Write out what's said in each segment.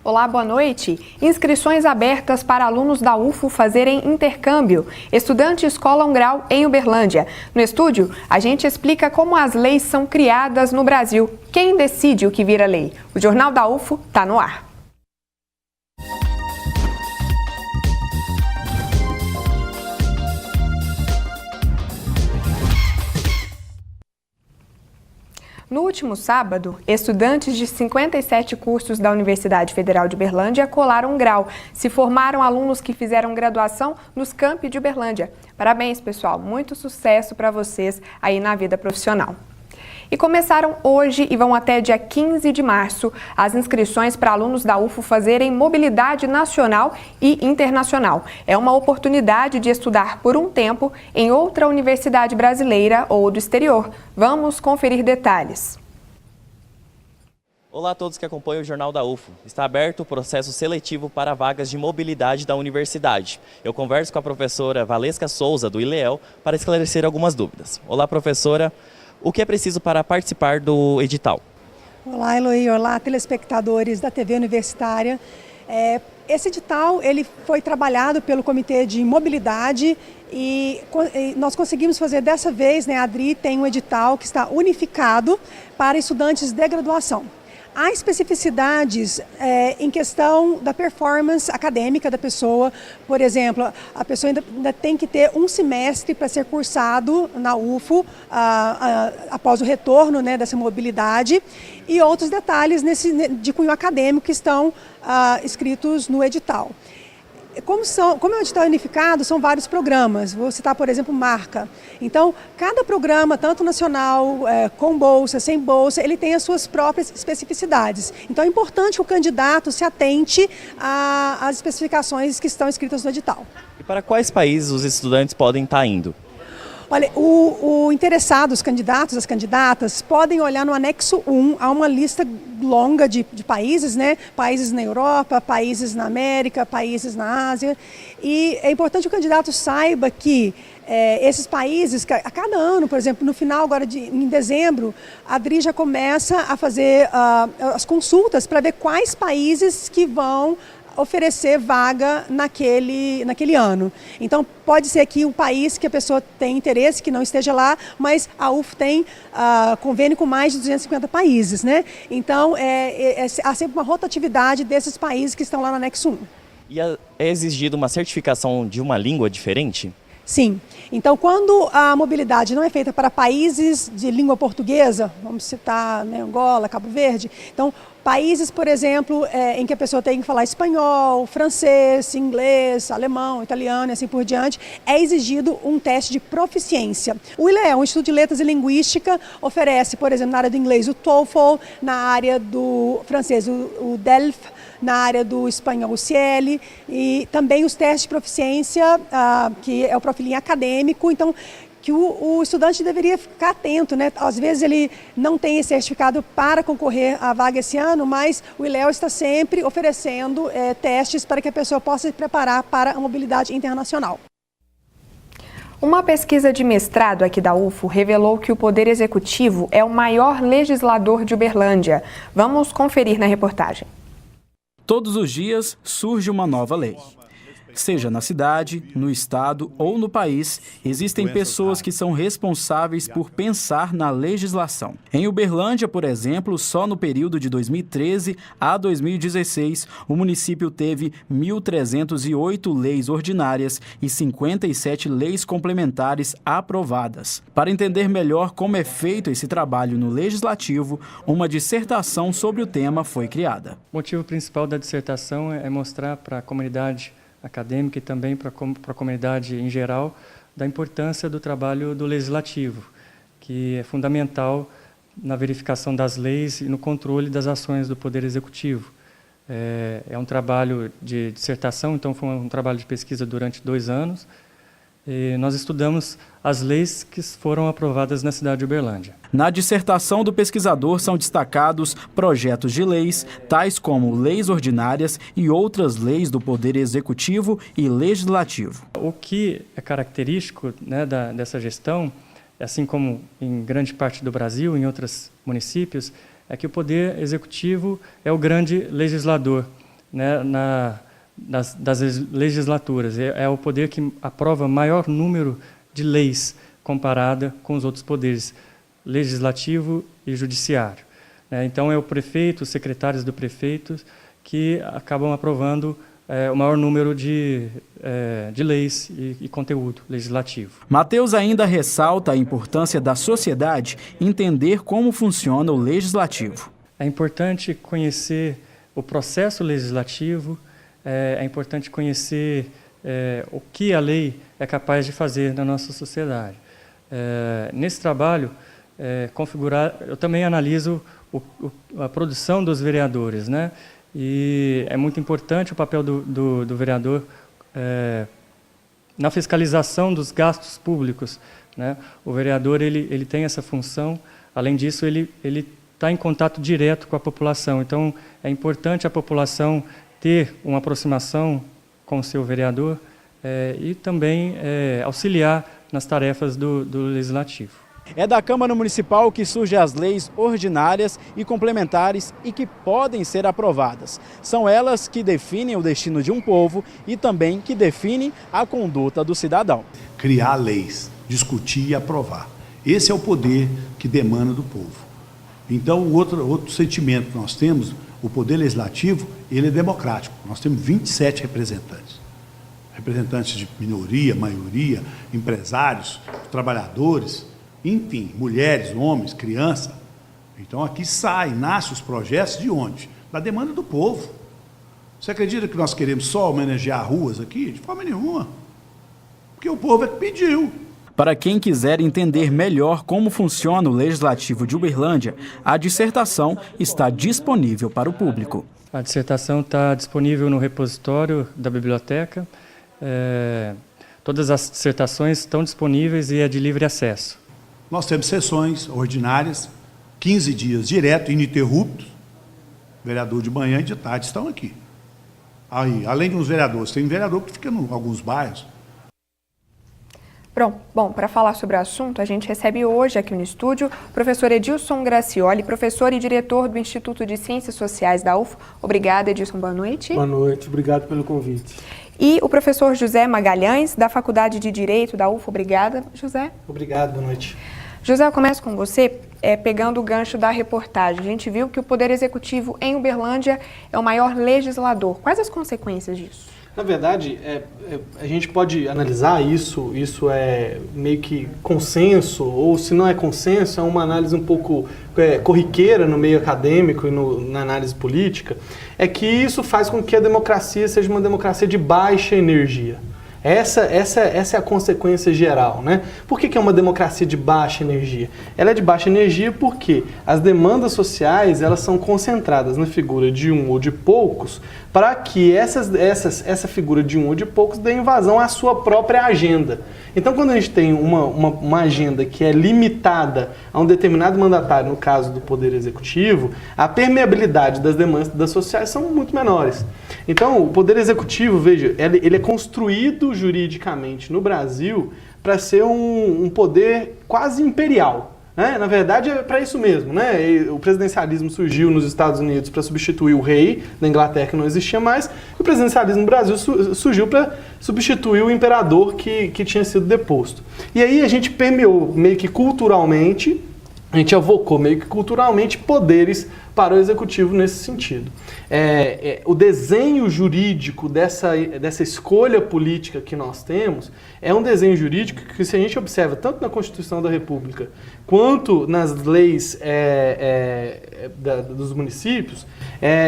Olá, boa noite. Inscrições abertas para alunos da UFO fazerem intercâmbio. Estudantes colam grau em Uberlândia. No estúdio, a gente explica como as leis são criadas no Brasil. Quem decide o que vira lei? O Jornal da UFO está no ar. No último sábado, estudantes de 57 cursos da Universidade Federal de Uberlândia colaram grau. Se formaram alunos que fizeram graduação nos campi de Uberlândia. Parabéns, pessoal. Muito sucesso para vocês aí na vida profissional. E começaram hoje e vão até dia 15 de março as inscrições para alunos da UFO fazerem mobilidade nacional e internacional. É uma oportunidade de estudar por um tempo em outra universidade brasileira ou do exterior. Vamos conferir detalhes. Olá a todos que acompanham o Jornal da UFO. Está aberto o processo seletivo para vagas de mobilidade da universidade. Eu converso com a professora Valesca Souza, do ILEEL, para esclarecer algumas dúvidas. Olá, professora. O que é preciso para participar do edital? Olá, Eloy. Olá, telespectadores da TV Universitária. Esse edital ele foi trabalhado pelo Comitê de Mobilidade e nós conseguimos fazer dessa vez, a ADRI tem um edital que está unificado para estudantes de graduação. Há especificidades em questão da performance acadêmica da pessoa. Por exemplo, a pessoa ainda tem que ter um semestre para ser cursado na UFO após o retorno dessa mobilidade e outros detalhes de cunho acadêmico que estão escritos no edital. Como é um edital unificado, são vários programas. Vou citar, por exemplo, Marca. Então, cada programa, tanto nacional, com bolsa, sem bolsa, ele tem as suas próprias especificidades. Então, é importante que o candidato se atente às especificações que estão escritas no edital. E para quais países os estudantes podem estar indo? Olha, o interessado, os candidatos, as candidatas, podem olhar no anexo 1, há uma lista longa de países, Países na Europa, países na América, países na Ásia. E é importante que o candidato saiba que esses países, a cada ano, por exemplo, no final agora em dezembro, a ADRI já começa a fazer as consultas para ver quais países que vão oferecer vaga naquele ano. Então, pode ser que o país que a pessoa tem interesse, que não esteja lá, mas a UFO tem convênio com mais de 250 países, Então, há sempre uma rotatividade desses países que estão lá no anexo 1. E é exigida uma certificação de uma língua diferente? Sim. Então, quando a mobilidade não é feita para países de língua portuguesa, vamos citar Angola, Cabo Verde, então, países, por exemplo, em que a pessoa tem que falar espanhol, francês, inglês, alemão, italiano e assim por diante, é exigido um teste de proficiência. O ILEEL, o Instituto de Letras e Linguística, oferece, por exemplo, na área do inglês o TOEFL, na área do francês o DELF, na área do espanhol o CIEL e também os testes de proficiência, que é o profilinho acadêmico, então que o estudante deveria ficar atento, Às vezes ele não tem esse certificado para concorrer à vaga esse ano, mas o ILEEL está sempre oferecendo testes para que a pessoa possa se preparar para a mobilidade internacional. Uma pesquisa de mestrado aqui da UFO revelou que o Poder Executivo é o maior legislador de Uberlândia. Vamos conferir na reportagem. Todos os dias surge uma nova lei. Seja na cidade, no estado ou no país, existem pessoas que são responsáveis por pensar na legislação. Em Uberlândia, por exemplo, só no período de 2013 a 2016, o município teve 1.308 leis ordinárias e 57 leis complementares aprovadas. Para entender melhor como é feito esse trabalho no legislativo, uma dissertação sobre o tema foi criada. O motivo principal da dissertação é mostrar para a comunidade acadêmica e também para a comunidade em geral, da importância do trabalho do legislativo, que é fundamental na verificação das leis e no controle das ações do Poder Executivo. É um trabalho de dissertação, então foi um trabalho de pesquisa durante 2 anos, e nós estudamos as leis que foram aprovadas na cidade de Uberlândia. Na dissertação do pesquisador são destacados projetos de leis, tais como leis ordinárias e outras leis do Poder Executivo e Legislativo. O que é característico dessa gestão, assim como em grande parte do Brasil, em outros municípios, é que o Poder Executivo é o grande legislador. né, das legislaturas. É o poder que aprova maior número de leis comparada com os outros poderes, legislativo e judiciário. Então, é o prefeito, os secretários do prefeito, que acabam aprovando o maior número de leis e conteúdo legislativo. Matheus ainda ressalta a importância da sociedade entender como funciona o legislativo. É importante conhecer o processo legislativo, é importante conhecer o que a lei é capaz de fazer na nossa sociedade. Nesse trabalho, eu também analiso a produção dos vereadores, né? E é muito importante o papel do vereador na fiscalização dos gastos públicos, né? O vereador ele tem essa função. Além disso, ele está em contato direto com a população. Então, é importante a população ter uma aproximação com o seu vereador e também auxiliar nas tarefas do Legislativo. É da Câmara Municipal que surgem as leis ordinárias e complementares e que podem ser aprovadas. São elas que definem o destino de um povo e também que definem a conduta do cidadão. Criar leis, discutir e aprovar. Esse é o poder que demanda do povo. Então, o outro sentimento que nós temos, o poder legislativo, ele é democrático. Nós temos 27 representantes. Representantes de minoria, maioria, empresários, trabalhadores, enfim, mulheres, homens, crianças. Então aqui nascem os projetos de onde? Da demanda do povo. Você acredita que nós queremos só homenagear ruas aqui? De forma nenhuma. Porque o povo é que pediu. Para quem quiser entender melhor como funciona o Legislativo de Uberlândia, a dissertação está disponível para o público. A dissertação está disponível no repositório da biblioteca. Todas as dissertações estão disponíveis e é de livre acesso. Nós temos sessões ordinárias, 15 dias direto, ininterruptos. Vereador de manhã e de tarde estão aqui. Aí, além dos vereadores, tem vereador que fica em alguns bairros. Bom, para falar sobre o assunto, a gente recebe hoje aqui no estúdio o professor Edilson Gracioli, professor e diretor do Instituto de Ciências Sociais da UFO. Obrigada, Edilson. Boa noite. Boa noite, obrigado pelo convite. E o professor José Magalhães, da Faculdade de Direito da UFO. Obrigada, José. Obrigado, boa noite. José, eu começo com você, pegando o gancho da reportagem. A gente viu que o Poder Executivo em Uberlândia é o maior legislador. Quais as consequências disso? Na verdade, a gente pode analisar isso é meio que consenso, ou se não é consenso, é uma análise um pouco corriqueira no meio acadêmico e na análise política, é que isso faz com que a democracia seja uma democracia de baixa energia. Essa é a consequência geral, né? Por que é uma democracia de baixa energia? Ela é de baixa energia porque as demandas sociais elas são concentradas na figura de um ou de poucos, para que essa figura de um ou de poucos dê invasão à sua própria agenda. Então, quando a gente tem uma agenda que é limitada a um determinado mandatário, no caso do Poder Executivo, a permeabilidade das demandas sociais são muito menores. Então, o Poder Executivo, veja, ele é construído juridicamente no Brasil para ser um poder quase imperial. Na verdade, é para isso mesmo, né? O presidencialismo surgiu nos Estados Unidos para substituir o rei da Inglaterra, que não existia mais, e o presidencialismo no Brasil surgiu para substituir o imperador que tinha sido deposto. E aí a gente permeou meio que culturalmente, a gente avocou meio que culturalmente poderes para o executivo nesse sentido. O desenho jurídico dessa escolha política que nós temos é um desenho jurídico que, se a gente observa tanto na Constituição da República quanto nas leis dos municípios,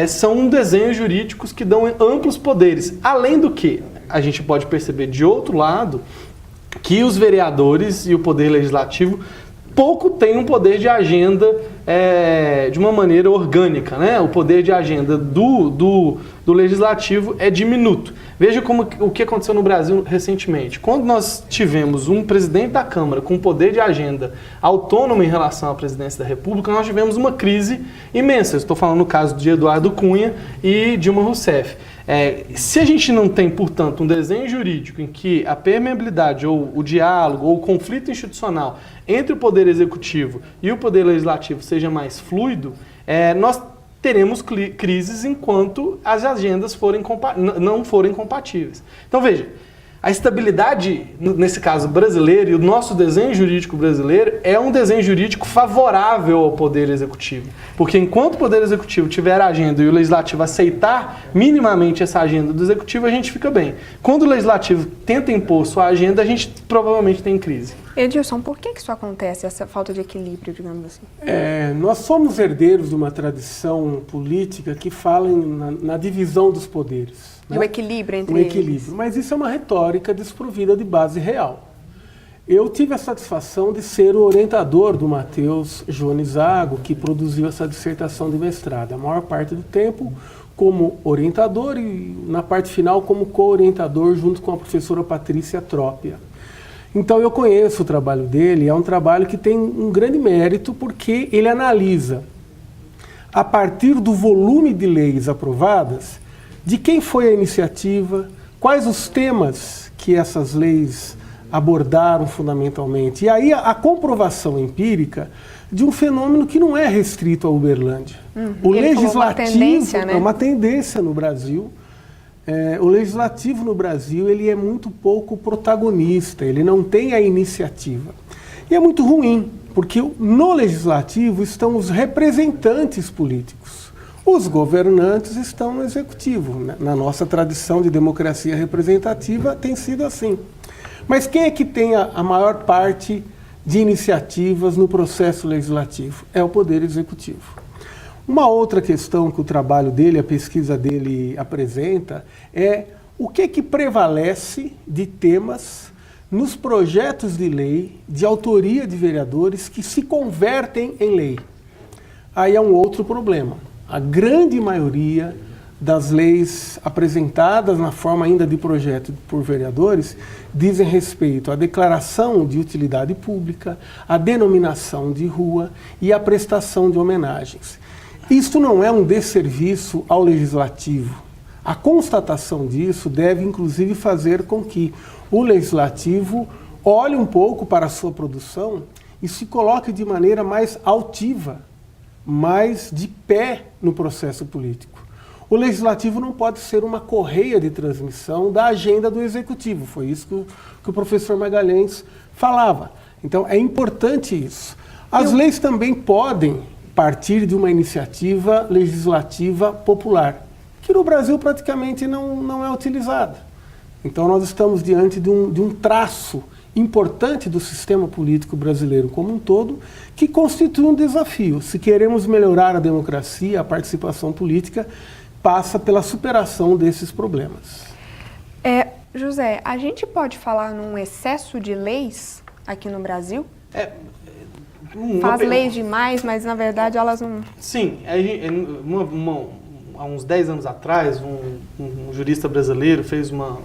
são desenhos jurídicos que dão amplos poderes. Além do que, a gente pode perceber de outro lado que os vereadores e o Poder Legislativo pouco tem um poder de agenda de uma maneira orgânica, né? O poder de agenda do Legislativo é diminuto. Veja o que aconteceu no Brasil recentemente. Quando nós tivemos um presidente da Câmara com poder de agenda autônomo em relação à presidência da República, nós tivemos uma crise imensa. Estou falando no caso de Eduardo Cunha e Dilma Rousseff. Se a gente não tem, portanto, um desenho jurídico em que a permeabilidade ou o diálogo ou o conflito institucional entre o Poder Executivo e o Poder Legislativo seja mais fluido, nós teremos crises enquanto as agendas não forem compatíveis. Então, veja, a estabilidade, nesse caso brasileiro, e o nosso desenho jurídico brasileiro é um desenho jurídico favorável ao Poder Executivo. Porque enquanto o Poder Executivo tiver a agenda e o Legislativo aceitar minimamente essa agenda do Executivo, a gente fica bem. Quando o Legislativo tenta impor sua agenda, a gente provavelmente tem crise. Edilson, por que isso acontece, essa falta de equilíbrio, digamos assim? Nós somos herdeiros de uma tradição política que fala na divisão dos poderes. E o equilíbrio entre eles. O equilíbrio, mas isso é uma retórica desprovida de base real. Eu tive a satisfação de ser o orientador do Matheus Jones Zago, que produziu essa dissertação de mestrado. A maior parte do tempo como orientador e na parte final como co-orientador junto com a professora Patrícia Trópia. Então eu conheço o trabalho dele, é um trabalho que tem um grande mérito porque ele analisa, a partir do volume de leis aprovadas, de quem foi a iniciativa, quais os temas que essas leis abordaram fundamentalmente. E aí a comprovação empírica de um fenômeno que não é restrito a Uberlândia. O legislativo é uma tendência no Brasil. O legislativo no Brasil ele é muito pouco protagonista, ele não tem a iniciativa. E é muito ruim, porque no legislativo estão os representantes políticos. Os governantes estão no executivo. Na nossa tradição de democracia representativa tem sido assim. Mas quem é que tem a maior parte de iniciativas no processo legislativo? É o Poder Executivo. Uma outra questão que o trabalho dele, a pesquisa dele apresenta, é o que prevalece de temas nos projetos de lei de autoria de vereadores que se convertem em lei. Aí é um outro problema. A grande maioria das leis apresentadas na forma ainda de projeto por vereadores dizem respeito à declaração de utilidade pública, à denominação de rua e à prestação de homenagens. Isto não é um desserviço ao legislativo. A constatação disso deve, inclusive, fazer com que o legislativo olhe um pouco para a sua produção e se coloque de maneira mais altiva, mais de pé no processo político. O legislativo não pode ser uma correia de transmissão da agenda do executivo. Foi isso que o professor Magalhães falava. Então, é importante isso. As leis também podem partir de uma iniciativa legislativa popular, que no Brasil praticamente não é utilizada. Então nós estamos diante de um traço importante do sistema político brasileiro como um todo, que constitui um desafio. Se queremos melhorar a democracia, a participação política passa pela superação desses problemas. José, a gente pode falar num excesso de leis aqui no Brasil? Faz leis demais, mas na verdade elas não... Sim, há uns 10 anos atrás, um jurista brasileiro fez uma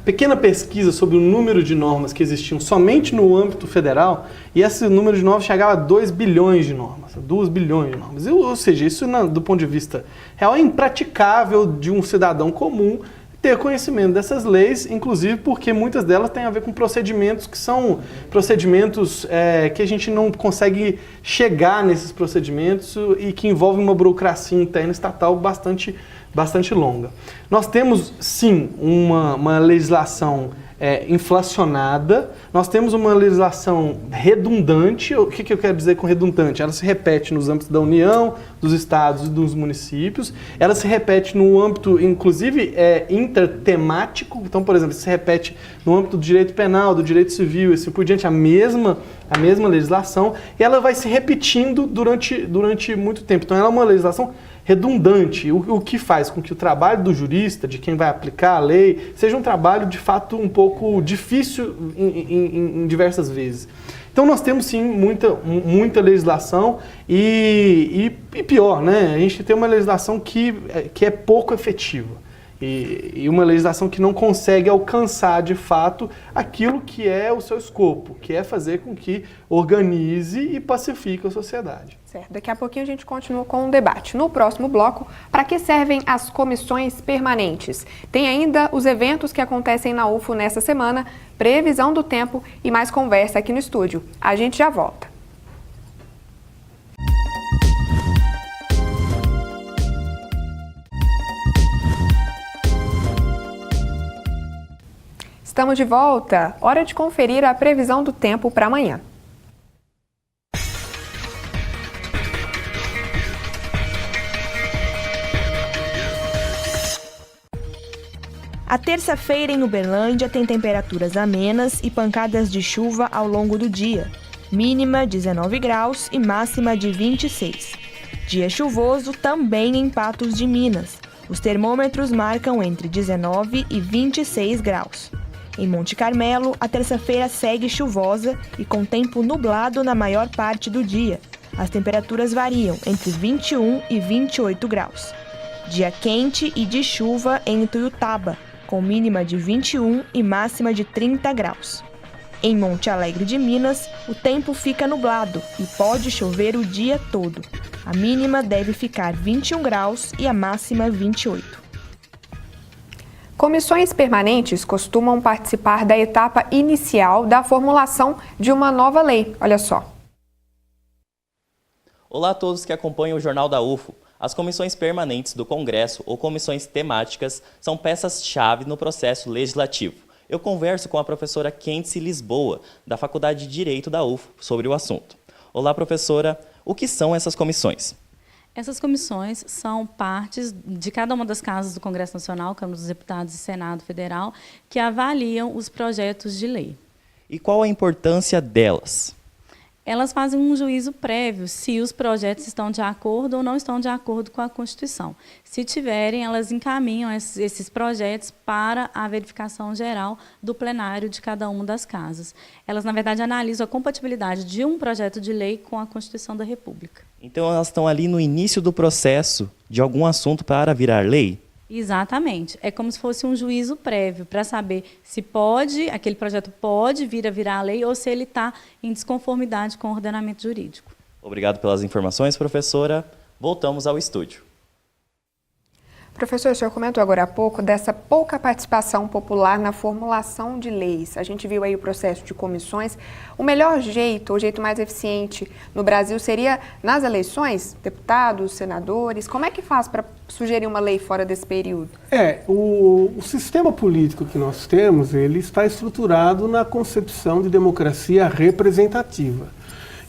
pequena pesquisa sobre o número de normas que existiam somente no âmbito federal, e esse número de normas chegava a 2 bilhões de normas, 2 bilhões de normas. Ou seja, isso do ponto de vista real é impraticável de um cidadão comum ter conhecimento dessas leis, inclusive porque muitas delas têm a ver com procedimentos que são procedimentos que a gente não consegue chegar nesses procedimentos e que envolvem uma burocracia interna estatal bastante longa. Nós temos, sim, uma legislação inflacionada, nós temos uma legislação redundante. O que eu quero dizer com redundante? Ela se repete nos âmbitos da União, dos estados e dos municípios, ela se repete no âmbito, inclusive, intertemático. Então, por exemplo, se repete no âmbito do direito penal, do direito civil, e assim por diante, a mesma legislação, e ela vai se repetindo durante muito tempo. Então, ela é uma legislação redundante, o que faz com que o trabalho do jurista, de quem vai aplicar a lei, seja um trabalho, de fato, um pouco difícil em diversas vezes. Então nós temos, sim, muita legislação e pior, né? A gente tem uma legislação que é pouco efetiva. E uma legislação que não consegue alcançar, de fato, aquilo que é o seu escopo, que é fazer com que organize e pacifique a sociedade. Certo. Daqui a pouquinho a gente continua com o debate. No próximo bloco, para que servem as comissões permanentes? Tem ainda os eventos que acontecem na UFO nessa semana, previsão do tempo e mais conversa aqui no estúdio. A gente já volta. Estamos de volta. Hora de conferir a previsão do tempo para amanhã. A terça-feira em Uberlândia tem temperaturas amenas e pancadas de chuva ao longo do dia. Mínima 19 graus e máxima de 26. Dia chuvoso também em Patos de Minas. Os termômetros marcam entre 19 e 26 graus. Em Monte Carmelo, a terça-feira segue chuvosa e com tempo nublado na maior parte do dia. As temperaturas variam entre 21 e 28 graus. Dia quente e de chuva em Ituiutaba, com mínima de 21 e máxima de 30 graus. Em Monte Alegre de Minas, o tempo fica nublado e pode chover o dia todo. A mínima deve ficar 21 graus e a máxima 28. Comissões permanentes costumam participar da etapa inicial da formulação de uma nova lei. Olha só. Olá a todos que acompanham o Jornal da UFO. As comissões permanentes do Congresso ou comissões temáticas são peças-chave no processo legislativo. Eu converso com a professora Kentsy Lisboa, da Faculdade de Direito da UFO, sobre o assunto. Olá, professora. O que são essas comissões? Essas comissões são partes de cada uma das casas do Congresso Nacional, Câmara dos Deputados e Senado Federal, que avaliam os projetos de lei. E qual a importância delas? Elas fazem um juízo prévio se os projetos estão de acordo ou não estão de acordo com a Constituição. Se tiverem, elas encaminham esses projetos para a verificação geral do plenário de cada uma das casas. Elas, na verdade, analisam a compatibilidade de um projeto de lei com a Constituição da República. Então, elas estão ali no início do processo de algum assunto para virar lei? Exatamente. É como se fosse um juízo prévio para saber se aquele projeto pode vir a virar lei ou se ele está em desconformidade com o ordenamento jurídico. Obrigado pelas informações, professora. Voltamos ao estúdio. Professor, o senhor comentou agora há pouco dessa pouca participação popular na formulação de leis. A gente viu aí o processo de comissões. O melhor jeito, o jeito mais eficiente no Brasil seria nas eleições? Deputados, senadores, como é que faz para sugerir uma lei fora desse período? O sistema político que nós temos, ele está estruturado na concepção de democracia representativa.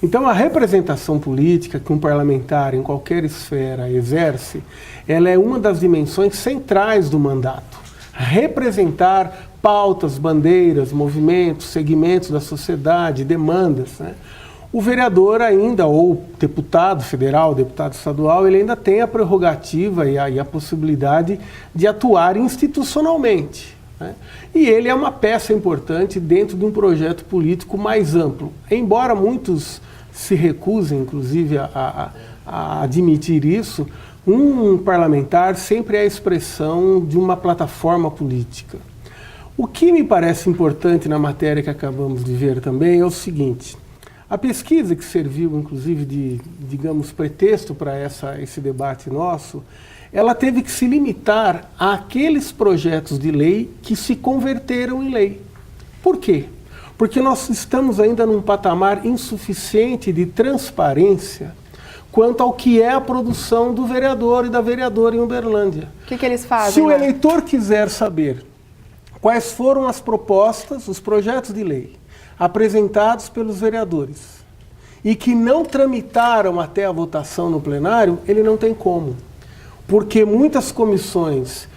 Então, a representação política que um parlamentar em qualquer esfera exerce, ela é uma das dimensões centrais do mandato. Representar pautas, bandeiras, movimentos, segmentos da sociedade, demandas, né? O vereador ainda, ou deputado federal, deputado estadual, ele ainda tem a prerrogativa e a possibilidade de atuar institucionalmente, né? E ele é uma peça importante dentro de um projeto político mais amplo. Embora muitos se recusem, inclusive, a admitir isso, um parlamentar sempre é a expressão de uma plataforma política. O que me parece importante na matéria que acabamos de ver também é o seguinte: a pesquisa que serviu, inclusive, de, digamos, pretexto para esse debate nosso, ela teve que se limitar àqueles projetos de lei que se converteram em lei. Por quê? Porque nós estamos ainda num patamar insuficiente de transparência quanto ao que é a produção do vereador e da vereadora em Uberlândia. O que eles fazem? Se o eleitor quiser saber quais foram as propostas, os projetos de lei apresentados pelos vereadores e que não tramitaram até a votação no plenário, ele não tem como. Porque muitas comissões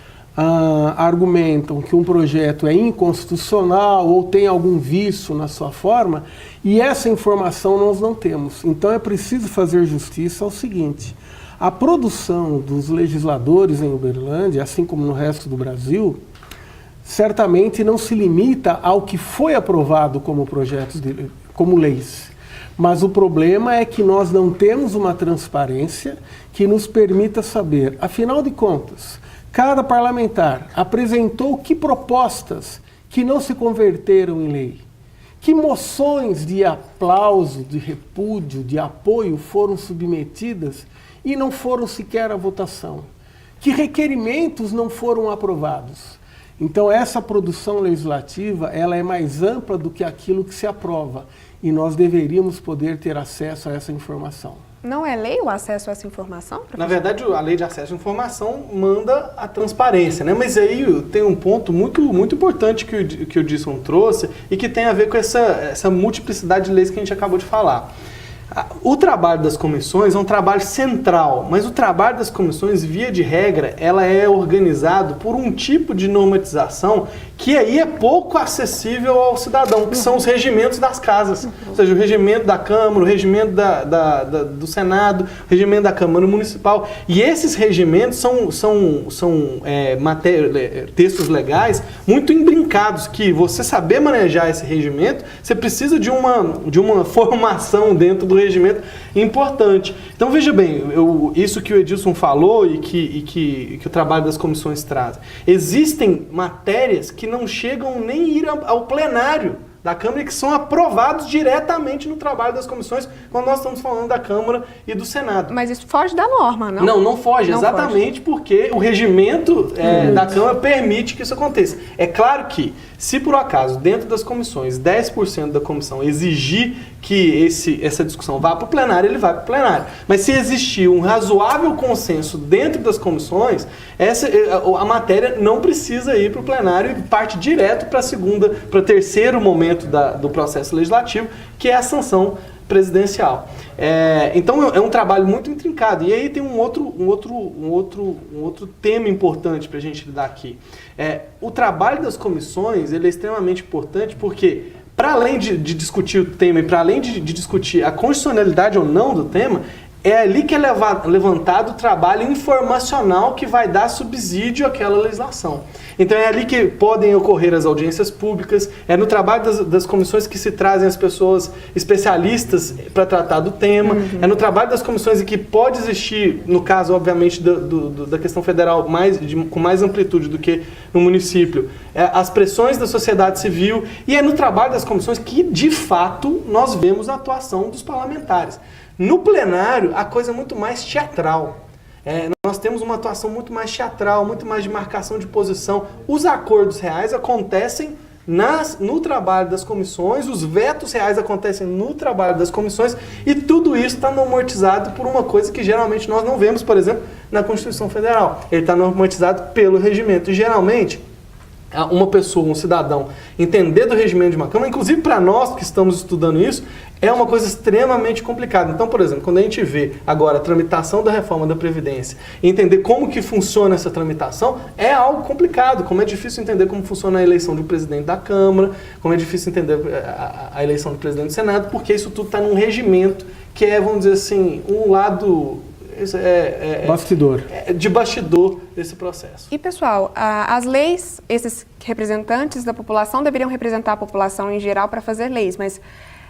argumentam que um projeto é inconstitucional ou tem algum vício na sua forma, e essa informação nós não temos. Então é preciso fazer justiça ao seguinte: a produção dos legisladores em Uberlândia, assim como no resto do Brasil, certamente não se limita ao que foi aprovado como projetos, como leis. Mas o problema é que nós não temos uma transparência que nos permita saber, afinal de contas, cada parlamentar apresentou que propostas que não se converteram em lei? Que moções de aplauso, de repúdio, de apoio foram submetidas e não foram sequer à votação? Que requerimentos não foram aprovados? Então, essa produção legislativa, ela é mais ampla do que aquilo que se aprova. E nós deveríamos poder ter acesso a essa informação. Não é lei o acesso a essa informação, professor? Na verdade, a lei de acesso à informação manda a transparência, né? Mas aí tem um ponto muito importante que o Dilson trouxe e que tem a ver com essa multiplicidade de leis que a gente acabou de falar. O trabalho das comissões é um trabalho central, mas o trabalho das comissões, via de regra, ela é organizado por um tipo de normatização que aí é pouco acessível ao cidadão, que são os regimentos das casas. Ou seja, o regimento da Câmara, o regimento do Senado, o regimento da Câmara Municipal. E esses regimentos são textos legais muito imbrincados, que você saber manejar esse regimento, você precisa de uma formação dentro do regimento importante. Então, veja bem, isso que o Edilson falou e que o trabalho das comissões traz. Existem matérias que não chegam nem a ir ao plenário da Câmara e que são aprovados diretamente no trabalho das comissões quando nós estamos falando da Câmara e do Senado. Mas isso foge da norma, não? Não foge, exatamente porque o regimento da Câmara permite que isso aconteça. É claro que, se por acaso, dentro das comissões, 10% da comissão exigir que essa discussão vá para o plenário, ele vai para o plenário. Mas se existir um razoável consenso dentro das comissões, a matéria não precisa ir para o plenário e parte direto para o terceiro momento do processo legislativo, que é a sanção presidencial. Então é um trabalho muito intrincado. E aí tem um outro tema importante para a gente lidar aqui. O trabalho das comissões ele é extremamente importante porque, para além de discutir o tema e para além de discutir a constitucionalidade ou não do tema, é ali que é levantado o trabalho informacional que vai dar subsídio àquela legislação. Então é ali que podem ocorrer as audiências públicas, é no trabalho das comissões que se trazem as pessoas especialistas para tratar do tema, é no trabalho das comissões em que pode existir, no caso, obviamente, da questão federal, com mais amplitude do que no município, as pressões da sociedade civil, e é no trabalho das comissões que, de fato, nós vemos a atuação dos parlamentares. No plenário, a coisa é muito mais teatral. Nós temos uma atuação muito mais teatral, muito mais de marcação de posição. Os acordos reais acontecem no trabalho das comissões, os vetos reais acontecem no trabalho das comissões, e tudo isso está normatizado por uma coisa que geralmente nós não vemos, por exemplo, na Constituição Federal. Ele está normatizado pelo regimento. E geralmente, uma pessoa, um cidadão, entender do regimento de uma Câmara, inclusive para nós que estamos estudando isso, é uma coisa extremamente complicada. Então, por exemplo, quando a gente vê agora a tramitação da reforma da Previdência e entender como que funciona essa tramitação, é algo complicado, como é difícil entender como funciona a eleição do presidente da Câmara, como é difícil entender a eleição do presidente do Senado, porque isso tudo está num regimento que é, vamos dizer assim, um lado... bastidor. De bastidor desse processo. E, pessoal, as leis, esses representantes da população deveriam representar a população em geral para fazer leis, mas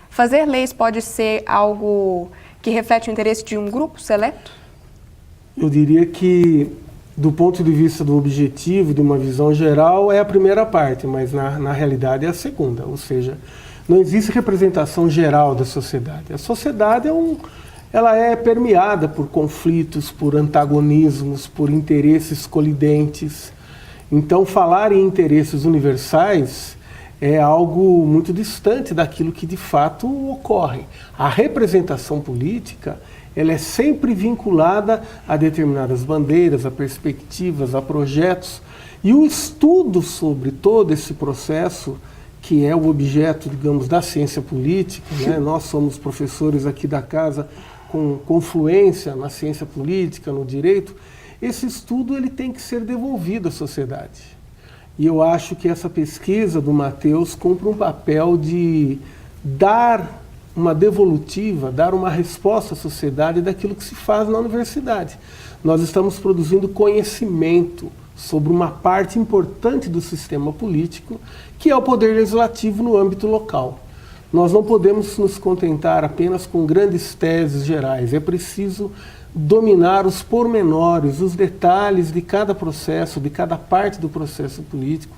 fazer leis pode ser algo que reflete o interesse de um grupo seleto? Eu diria que, do ponto de vista do objetivo, de uma visão geral, é a primeira parte, mas na realidade é a segunda. Ou seja, não existe representação geral da sociedade. A sociedade ela é permeada por conflitos, por antagonismos, por interesses colidentes. Então, falar em interesses universais é algo muito distante daquilo que de fato ocorre. A representação política, ela é sempre vinculada a determinadas bandeiras, a perspectivas, a projetos. E o estudo sobre todo esse processo, que é o objeto, digamos, da ciência política, né? Nós somos professores aqui da casa com confluência na ciência política, no direito, esse estudo ele tem que ser devolvido à sociedade. E eu acho que essa pesquisa do Matheus cumpre um papel de dar uma devolutiva, dar uma resposta à sociedade daquilo que se faz na universidade. Nós estamos produzindo conhecimento sobre uma parte importante do sistema político, que é o poder legislativo no âmbito local. Nós não podemos nos contentar apenas com grandes teses gerais, é preciso dominar os pormenores, os detalhes de cada processo, de cada parte do processo político,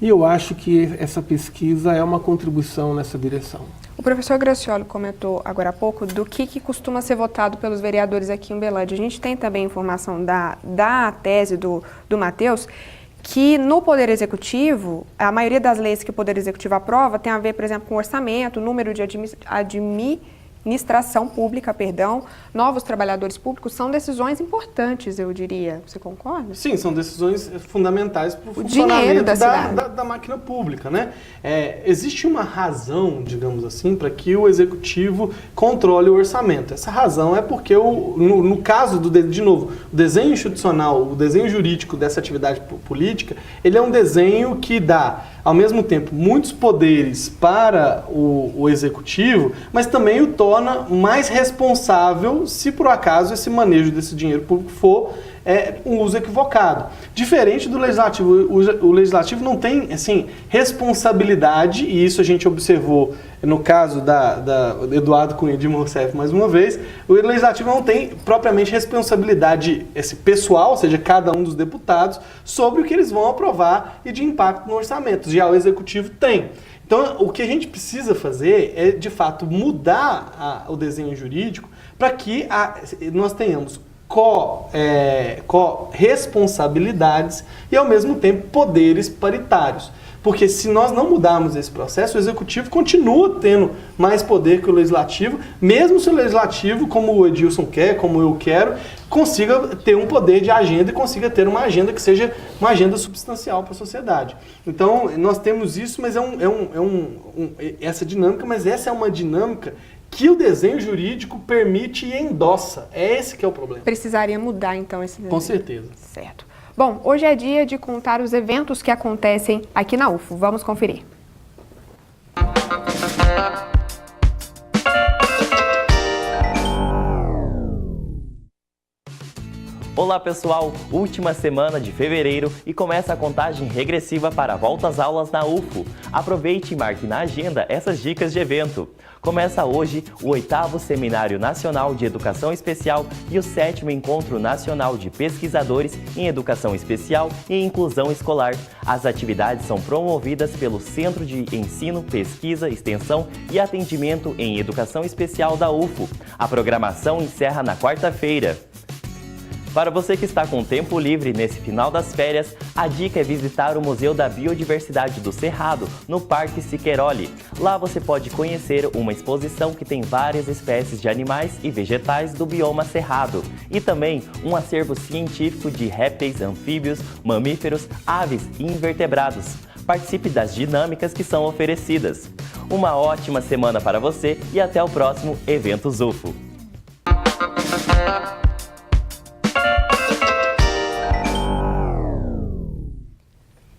e eu acho que essa pesquisa é uma contribuição nessa direção. O professor Gracioli comentou agora há pouco do que costuma ser votado pelos vereadores aqui em Uberlândia. A gente tem também informação da tese do Matheus, que no Poder Executivo, a maioria das leis que o Poder Executivo aprova tem a ver, por exemplo, com orçamento, número de administração pública, novos trabalhadores públicos, são decisões importantes, eu diria. Você concorda? Sim, são decisões fundamentais para o funcionamento da máquina pública, né? Existe uma razão, digamos assim, para que o executivo controle o orçamento. Essa razão é porque, no caso, de novo, o desenho institucional, o desenho jurídico dessa atividade política, ele é um desenho que dá, ao mesmo tempo, muitos poderes para o executivo, mas também o torna mais responsável se, por acaso, esse manejo desse dinheiro público for um uso equivocado. Diferente do legislativo, o legislativo não tem, assim, responsabilidade, e isso a gente observou no caso da Eduardo Cunha e Dilma Rousseff mais uma vez, o legislativo não tem propriamente responsabilidade pessoal, ou seja, cada um dos deputados, sobre o que eles vão aprovar e de impacto no orçamento. Já o executivo tem. Então, o que a gente precisa fazer é, de fato, mudar o desenho jurídico para que nós tenhamos responsabilidades e, ao mesmo tempo, poderes paritários. Porque se nós não mudarmos esse processo, o executivo continua tendo mais poder que o legislativo, mesmo se o legislativo, como o Edilson quer, como eu quero, consiga ter um poder de agenda e consiga ter uma agenda que seja uma agenda substancial para a sociedade. Então, nós temos isso, mas essa dinâmica, mas essa é uma dinâmica que o desenho jurídico permite e endossa. É esse que é o problema. Precisaria mudar, então, esse desenho. Com certeza. Certo. Bom, hoje é dia de contar os eventos que acontecem aqui na UFO. Vamos conferir. Olá pessoal, última semana de fevereiro e começa a contagem regressiva para a volta às aulas na UFO. Aproveite e marque na agenda essas dicas de evento. Começa hoje o 8º Seminário Nacional de Educação Especial e o 7º Encontro Nacional de Pesquisadores em Educação Especial e Inclusão Escolar. As atividades são promovidas pelo Centro de Ensino, Pesquisa, Extensão e Atendimento em Educação Especial da UFO. A programação encerra na quarta-feira. Para você que está com tempo livre nesse final das férias, a dica é visitar o Museu da Biodiversidade do Cerrado, no Parque Siqueiroli. Lá você pode conhecer uma exposição que tem várias espécies de animais e vegetais do bioma Cerrado e também um acervo científico de répteis, anfíbios, mamíferos, aves e invertebrados. Participe das dinâmicas que são oferecidas. Uma ótima semana para você e até o próximo Eventos UFO.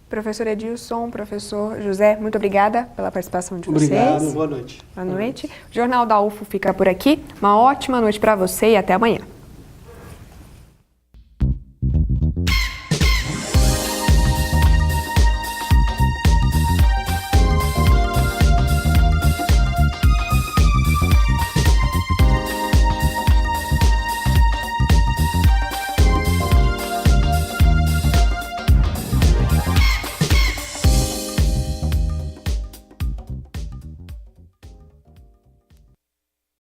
Professor Edilson, professor José, muito obrigada pela participação de vocês. Obrigado, boa noite. Boa noite. O Jornal da UFO fica por aqui. Uma ótima noite para você e até amanhã.